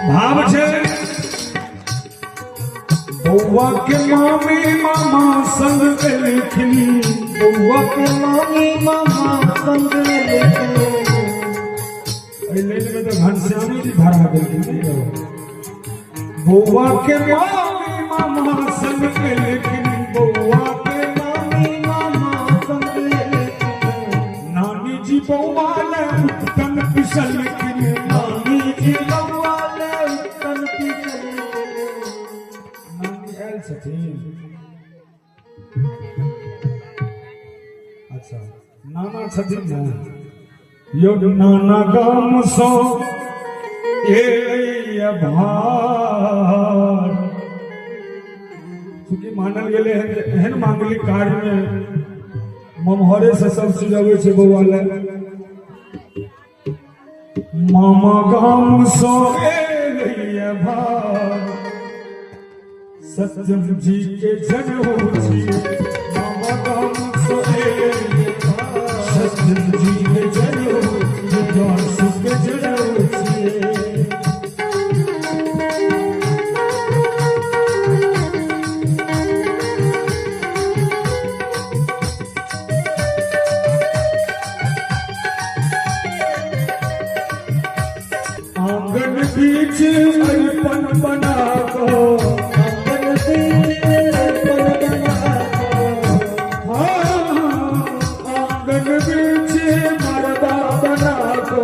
भाव छे बउआ के मामी मामा संग लेखिन बउआ के मामी मामा संग लेखिन में तो घनश्यामी जी धरा देलखिन बउआ के मामी मामा संग लेखिन बउआ के मामी मामा संग लेखिन नानी जी बउआ ले तन पिसल लेखिन नानी जी बउआ ले तन पिसल नानी आयल छथिन अच्छा नाना छथिन ना यो नाना गाम सो भार चूंकि मानल गेले एहन मांगलिक कार्य में ममहरे से सब चीज अबै छै बउआ ले मामा गाम सो भार सत्यम जी के जनऊ छी मामा गाम सो सत्यम जी के जनऊ जान सुख जनऊ छी आंगन बीच अरपन बना को आंगन बीच अरपन बना को आंगन बीच मर्दा बना को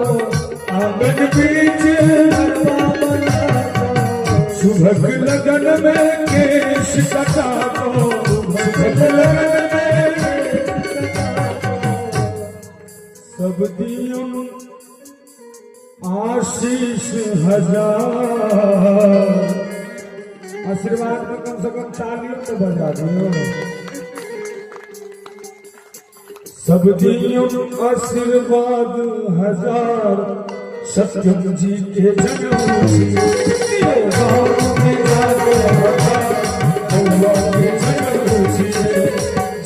आंगन बीच मर्दा बना को सुभग लगन में केश कटा को सुभग लगन में सब दियों आशीष हजार आशीर्वाद में कम से कम तालियों तो बजा दियो सब दियों आशीर्वाद हजार सत्यम जी के जनऊ छी गाँव में जाके बउआ के जनऊ छी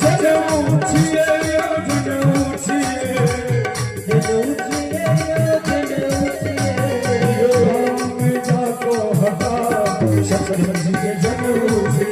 जनऊ छिए जनऊ छिए जनऊ छिए सत्यम जी के जनऊ छी